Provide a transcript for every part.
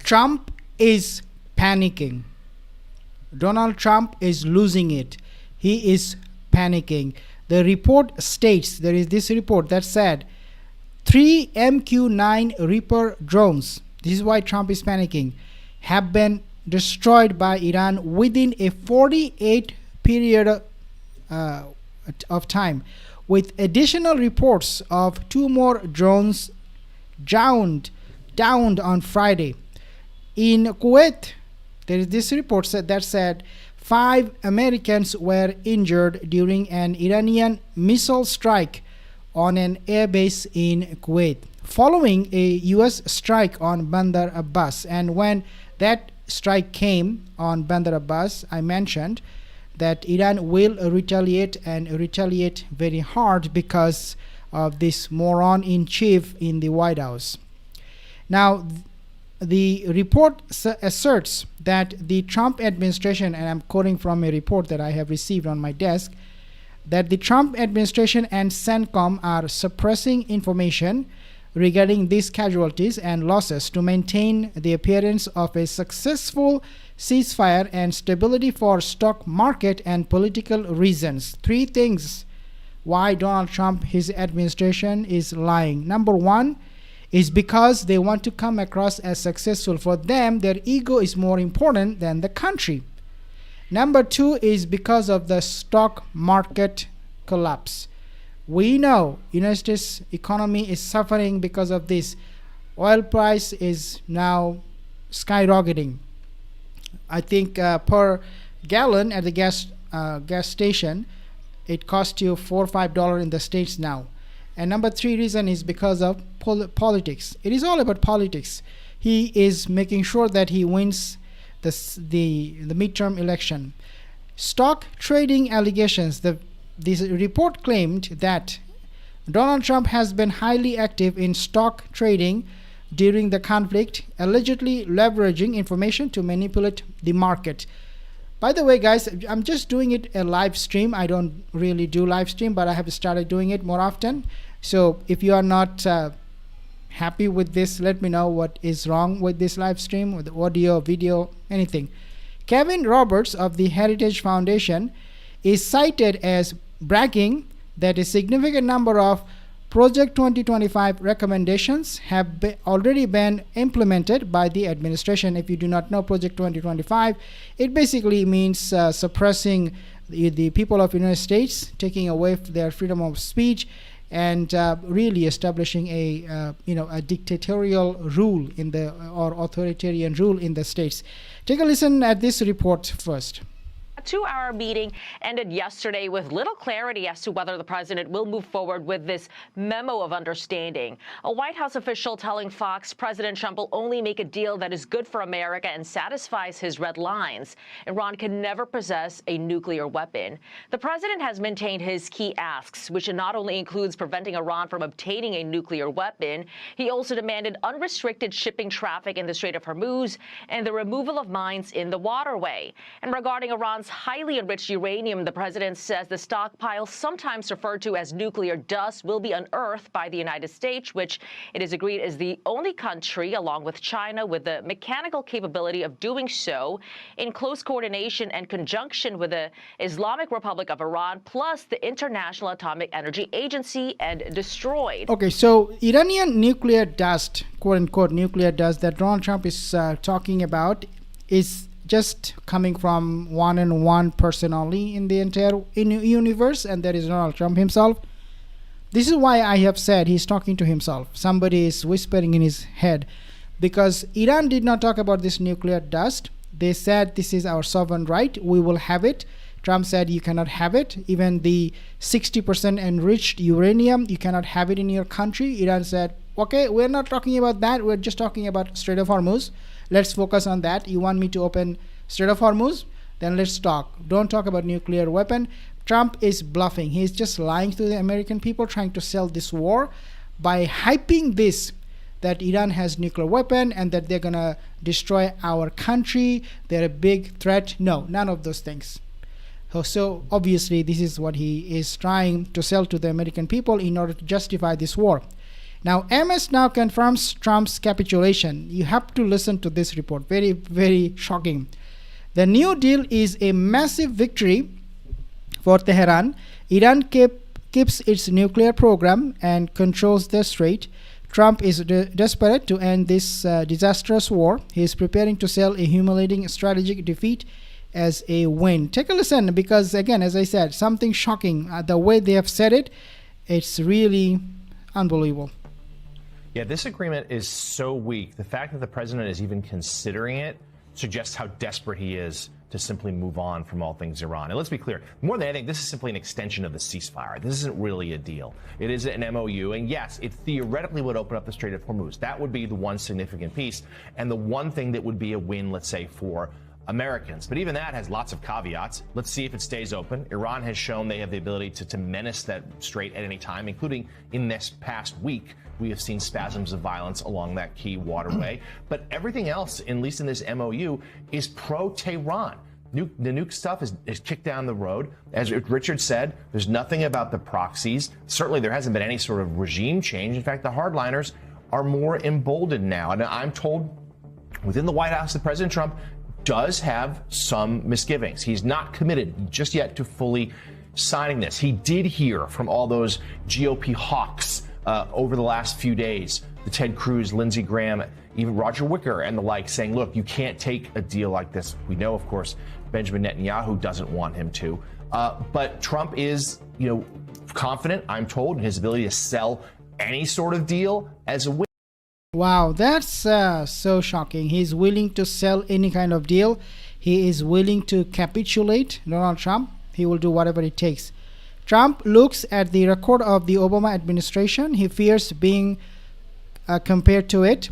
Trump is panicking. Donald Trump is losing it. He is panicking. The report states, there is this report that said 3 MQ-9 Reaper drones, this is why Trump is panicking, have been destroyed by Iran within a 48 period of time, with additional reports of 2 more drones downed on Friday. In Kuwait, there is this report that said 5 Americans were injured during an Iranian missile strike on an airbase in Kuwait, following a U.S. strike on Bandar Abbas. And when that strike came on Bandar Abbas, I mentioned that Iran will retaliate, and retaliate very hard because of this moron-in-chief in the White House. Now, the report asserts that the Trump administration, and I'm quoting from a report that I have received on my desk, that the Trump administration and CENTCOM are suppressing information regarding these casualties and losses to maintain the appearance of a successful ceasefire and stability for stock market and political reasons. 3 things why Donald Trump, his administration, is lying. Number 1 is because they want to come across as successful. For them, their ego is more important than the country. Number 2 is because of the stock market collapse. We know United States economy is suffering because of this. Oil price is now skyrocketing. I think per gallon at the gas station, it costs you $4 or $5 in the States now. And number 3 reason is because of politics. It is all about politics. He is making sure that he wins the midterm election. Stock trading allegations. This report claimed that Donald Trump has been highly active in stock trading during the conflict, allegedly leveraging information to manipulate the market. By the way, guys, I'm just doing it a live stream. I don't really do live stream, but I have started doing it more often. So if you are not happy with this, let me know what is wrong with this live stream, with the audio, video, anything. Kevin Roberts of the Heritage Foundation is cited as bragging that a significant number of Project 2025 recommendations have already been implemented by the administration. If you do not know Project 2025, it basically means suppressing the people of the United States, taking away their freedom of speech, and really establishing a dictatorial rule or authoritarian rule in the states. Take a listen at this report first. A 2-hour meeting ended yesterday with little clarity as to whether the president will move forward with this memo of understanding. A White House official telling Fox President Trump will only make a deal that is good for America and satisfies his red lines. Iran can never possess a nuclear weapon. The president has maintained his key asks, which not only includes preventing Iran from obtaining a nuclear weapon, he also demanded unrestricted shipping traffic in the Strait of Hormuz and the removal of mines in the waterway. And regarding Iran's highly enriched uranium, the president says the stockpile, sometimes referred to as nuclear dust, will be unearthed by the United States, which it is agreed is the only country, along with China, with the mechanical capability of doing so in close coordination and conjunction with the Islamic Republic of Iran, plus the International Atomic Energy Agency, and destroyed. Okay, so Iranian nuclear dust, quote-unquote nuclear dust, that Donald Trump is talking about is just coming from one person only in the entire universe, and that is Donald Trump himself. This is why I have said he's talking to himself. Somebody is whispering in his head, because Iran did not talk about this nuclear dust. They said this is our sovereign right, we will have it. Trump said you cannot have it. Even the 60% enriched uranium, you cannot have it in your country. Iran said, okay, we're not talking about that, we're just talking about Strait of Hormuz. Let's focus on that. You want me to open Strait of Hormuz? Then let's talk. Don't talk about nuclear weapon. Trump is bluffing. He's just lying to the American people, trying to sell this war by hyping this, that Iran has nuclear weapon and that they're gonna destroy our country. They're a big threat. No, none of those things. So obviously this is what he is trying to sell to the American people in order to justify this war. Now, MS now confirms Trump's capitulation. You have to listen to this report. Very, very shocking. The new deal is a massive victory for Tehran. Iran keeps its nuclear program and controls the strait. Trump is desperate to end this disastrous war. He is preparing to sell a humiliating strategic defeat as a win. Take a listen, because again, as I said, something shocking. The way they have said it, it's really unbelievable. Yeah, this agreement is so weak. The fact that the president is even considering it suggests how desperate he is to simply move on from all things Iran. And let's be clear, more than anything, this is simply an extension of the ceasefire. This isn't really a deal. It is an MOU, and yes, it theoretically would open up the Strait of Hormuz. That would be the one significant piece, and the one thing that would be a win, let's say, for Americans. But even that has lots of caveats. Let's see if it stays open. Iran has shown they have the ability to menace that strait at any time, including in this past week. We have seen spasms of violence along that key waterway. But everything else, at least in this MOU, is pro-Tehran. The nuke stuff is kicked down the road. As Richard said, there's nothing about the proxies. Certainly there hasn't been any sort of regime change. In fact, the hardliners are more emboldened now. And I'm told within the White House that President Trump does have some misgivings. He's not committed just yet to fully signing this. He did hear from all those GOP hawks over the last few days, the Ted Cruz, Lindsey Graham, even Roger Wicker and the like, saying, look, you can't take a deal like this. We know, of course, Benjamin Netanyahu doesn't want him to. But Trump is, confident, I'm told, in his ability to sell any sort of deal as a win. Wow, that's so shocking. He's willing to sell any kind of deal. He is willing to capitulate Donald Trump. He will do whatever it takes. Trump looks at the record of the Obama administration. He fears being compared to it.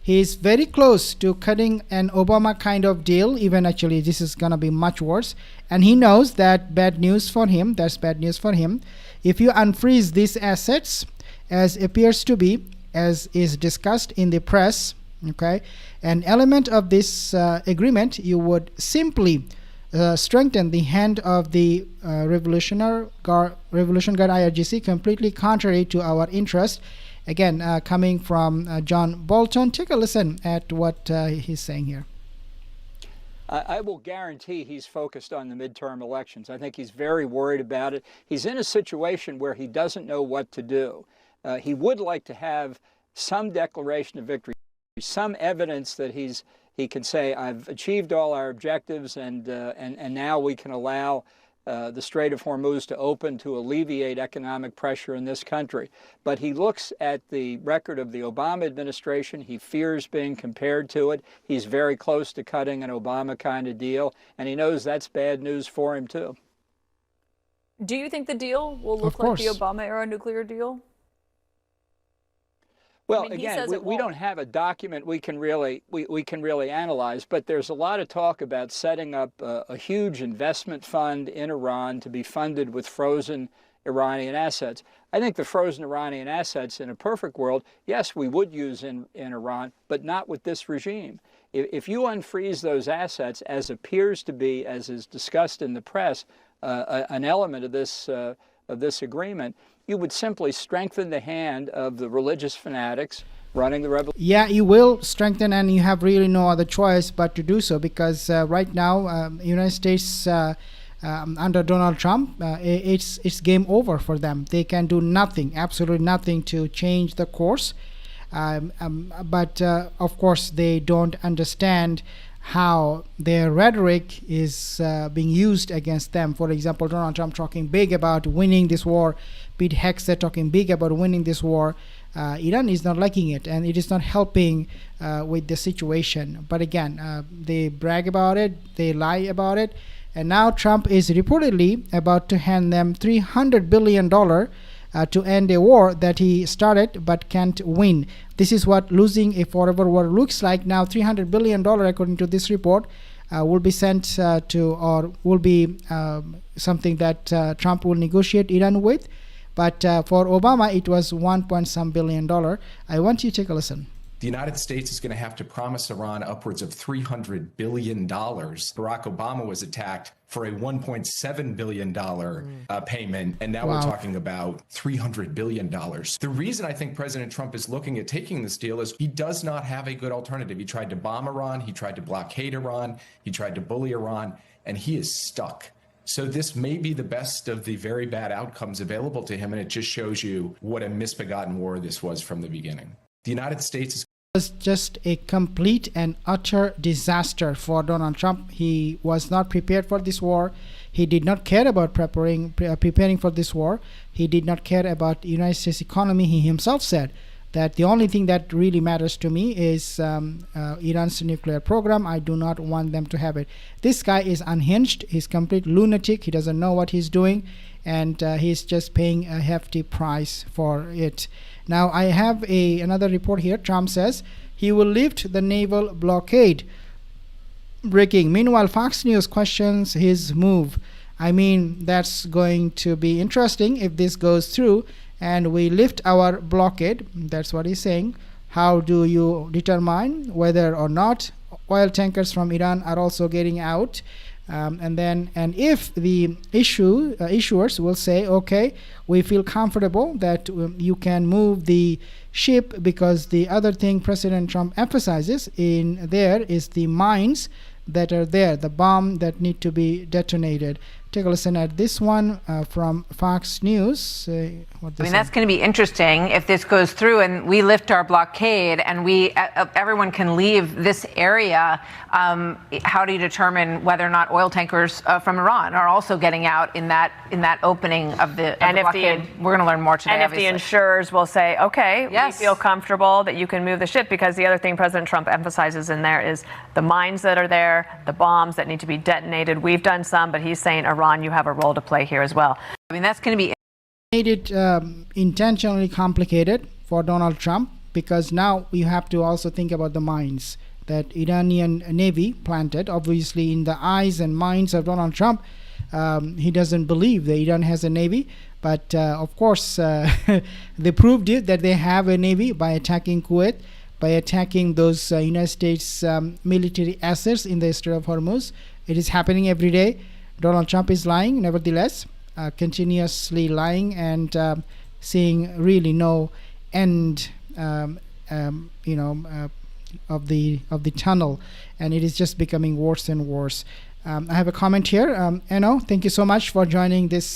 He is very close to cutting an Obama kind of deal. Even actually, this is going to be much worse. And he knows that bad news for him. That's bad news for him. If you unfreeze these assets, as appears to be, as is discussed in the press, okay, an element of this agreement, you would simply strengthen the hand of the Revolution Guard IRGC, completely contrary to our interest. Again, coming from John Bolton. Take a listen at what he's saying here. I will guarantee he's focused on the midterm elections. I think he's very worried about it. He's in a situation where he doesn't know what to do. He would like to have some declaration of victory, some evidence that he can say, I've achieved all our objectives, and now we can allow the Strait of Hormuz to open to alleviate economic pressure in this country. But he looks at the record of the Obama administration. He fears being compared to it. He's very close to cutting an Obama kind of deal, and he knows that's bad news for him, too. Do you think the deal will look like the Obama-era nuclear deal? Well, again, we don't have a document we can really analyze, but there's a lot of talk about setting up a huge investment fund in Iran to be funded with frozen Iranian assets. I think the frozen Iranian assets in a perfect world, yes, we would use in Iran, but not with this regime. If you unfreeze those assets, as appears to be, as is discussed in the press, an element of this agreement, you would simply strengthen the hand of the religious fanatics running the revolution. Yeah, you will strengthen, and you have really no other choice but to do so, because right now, United States under Donald Trump, it's game over for them. They can do nothing, absolutely nothing, to change the course. But of course, they don't understand how their rhetoric is being used against them. For example, Donald Trump talking big about winning this war. Pete Hegseth talking big about winning this war. Iran is not liking it, and it is not helping with the situation. But again, they brag about it, they lie about it, and now Trump is reportedly about to hand them $300 billion to end a war that he started but can't win. This is what losing a forever war looks like. Now $300 billion, according to this report, will be sent to, or will be something that Trump will negotiate Iran with. But for Obama, it was $1 point some billion. I want you to take a listen. The United States is going to have to promise Iran upwards of $300 billion. Barack Obama was attacked for a $1.7 billion payment, and now we're talking about $300 billion. The reason I think President Trump is looking at taking this deal is he does not have a good alternative. He tried to bomb Iran, he tried to blockade Iran, he tried to bully Iran, and he is stuck. So this may be the best of the very bad outcomes available to him, and it just shows you what a misbegotten war this was from the beginning. The United States is was just a complete and utter disaster for Donald Trump. He was not prepared for this war. He did not care about preparing for this war. He did not care about the United States economy. He himself said that the only thing that really matters to me is Iran's nuclear program. I do not want them to have it. This guy is unhinged. He's complete lunatic. He doesn't know what he's doing, and he's just paying a hefty price for it. Now I have another report here. Trump says he will lift the naval blockade. Breaking. Meanwhile, Fox News questions his move. I mean, that's going to be interesting if this goes through and we lift our blockade. That's what he's saying. How do you determine whether or not oil tankers from Iran are also getting out? And if the issuers will say, okay, we feel comfortable that you can move the ship, because the other thing President Trump emphasizes in there is the mines that are there, the bomb that need to be detonated. Take a listen at this one from Fox News. That's going to be interesting if this goes through and we lift our blockade and everyone can leave this area. How do you determine whether or not oil tankers from Iran are also getting out in that opening of the blockade? We're going to learn more today. And if the insurers will say, okay, yes, we feel comfortable that you can move the ship, because the other thing President Trump emphasizes in there is the mines that are there, the bombs that need to be detonated. We've done some, but he's saying Iran, you have a role to play here as well. I mean, that's going to be made it intentionally complicated for Donald Trump, because now you have to also think about the mines that Iranian Navy planted. Obviously, in the eyes and minds of Donald Trump, he doesn't believe that Iran has a navy. But of course, they proved it that they have a navy by attacking Kuwait, by attacking those United States military assets in the Strait of Hormuz. It is happening every day. Donald Trump is lying, nevertheless, continuously lying and seeing really no end, of the tunnel, and it is just becoming worse and worse. I have a comment here. Eno, thank you so much for joining this